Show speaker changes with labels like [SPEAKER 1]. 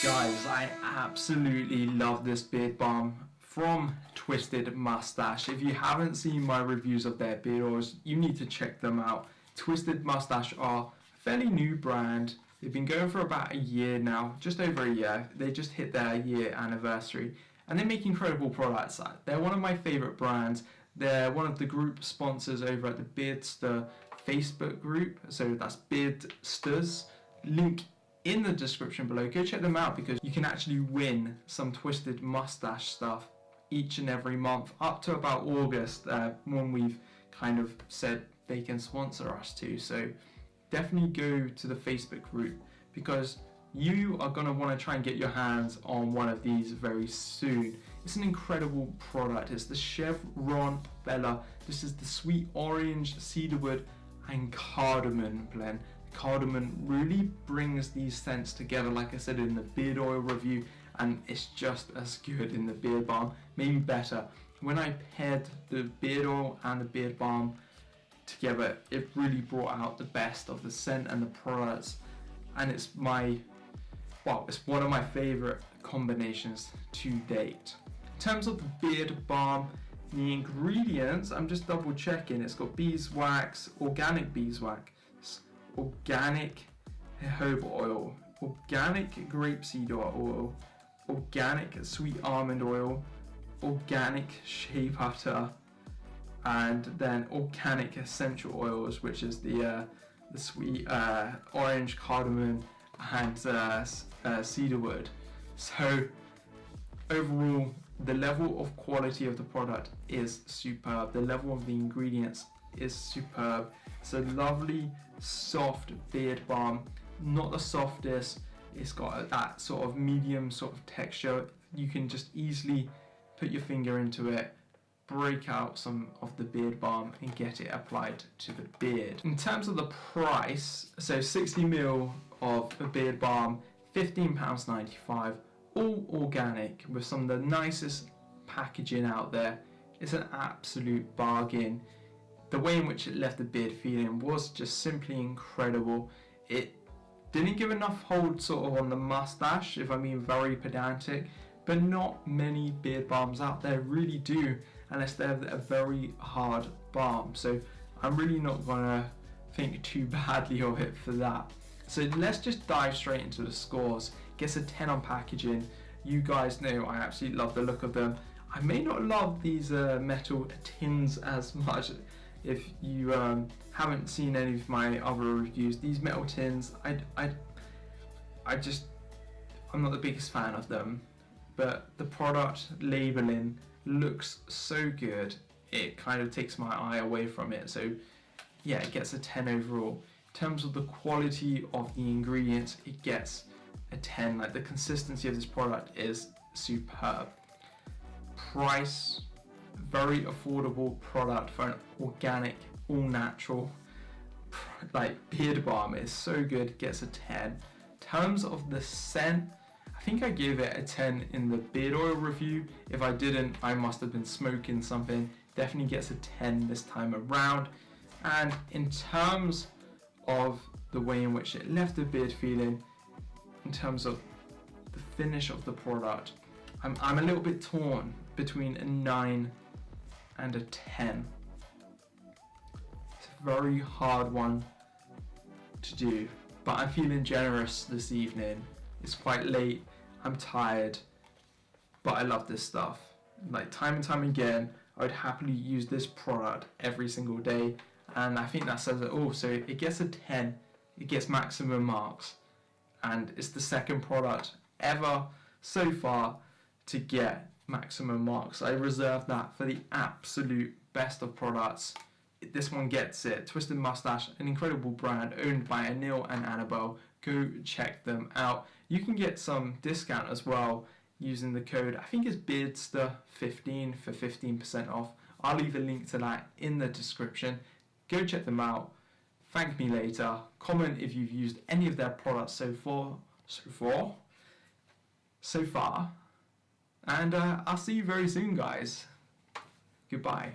[SPEAKER 1] Guys, I absolutely love this beard balm from Twisted Moustache. If you haven't seen my reviews of their beard oils, you need to check them out. Twisted Moustache are a fairly new brand. They've been going for about a year now, just over a year. They just hit their year anniversary and they make incredible products. They're one of my favorite brands. They're one of the group sponsors over at the Beardster Facebook group, so that's Beardsters. Link in the description below. Go check them out because you can actually win some Twisted Moustache stuff each and every month up to about August, when we've kind of said they can sponsor us too. So definitely go to the Facebook group because you are going to want to try and get your hands on one of these very soon. It's an incredible product. It's the Chevron Bella. This is the sweet orange, cedarwood and cardamom blend. Cardamom really brings these scents together, like I said in the beard oil review, and it's just as good in the beard balm, maybe better. When I paired the beard oil and the beard balm together, it really brought out the best of the scent and the products, and it's one of my favorite combinations to date. In terms of the beard balm, the ingredients, I'm just double checking. It's got beeswax, organic beeswax, organic jojoba oil, organic grapeseed oil, organic sweet almond oil, organic shea butter, and then organic essential oils, which is the sweet orange, cardamom and cedarwood. So overall, the level of quality of the product is superb. The level of the ingredients is superb. It's a lovely soft beard balm, not the softest. It's got that sort of medium sort of texture. You can just easily put your finger into it, break out some of the beard balm and get it applied to the beard. In terms of the price, so 60ml of a beard balm, £15.95, all organic with some of the nicest packaging out there. It's an absolute bargain. The way in which it left the beard feeling was just simply incredible. It didn't give enough hold sort of on the mustache, if I'm being very pedantic, but not many beard balms out there really do, unless they're a very hard balm. So I'm really not gonna think too badly of it for that. So let's just dive straight into the scores. Gets a 10 on packaging. You guys know I absolutely love the look of them. I may not love these metal tins as much. If you haven't seen any of my other reviews, these metal tins, I'm not the biggest fan of them, but the product labeling looks so good, it kind of takes my eye away from it. So yeah, it gets a 10 overall. In terms of the quality of the ingredients, it gets a 10. Like, the consistency of this product is superb. Price, very affordable product for an organic, all natural like beard balm. Is so good, gets a 10. In terms of the scent, I think I gave it a 10 in the beard oil review. If I didn't, I must have been smoking something. Definitely gets a 10 this time around. And in terms of the way in which it left the beard feeling, in terms of the finish of the product, I'm a little bit torn between a 9 and a 10. It's a very hard one to do, but I'm feeling generous this evening. It's quite late, I'm tired, but I love this stuff. Like, time and time again, I would happily use this product every single day, and I think that says it all. So it gets a 10, it gets maximum marks, and it's the second product ever so far to get maximum marks. I reserve that for the absolute best of products. This one gets it. Twisted Moustache, an incredible brand owned by Anil and Annabelle. Go check them out. You can get some discount as well using the code, I think it's Beardster15 for 15% off. I'll leave a link to that in the description. Go check them out. Thank me later. Comment if you've used any of their products so far. And I'll see you very soon, guys. Goodbye.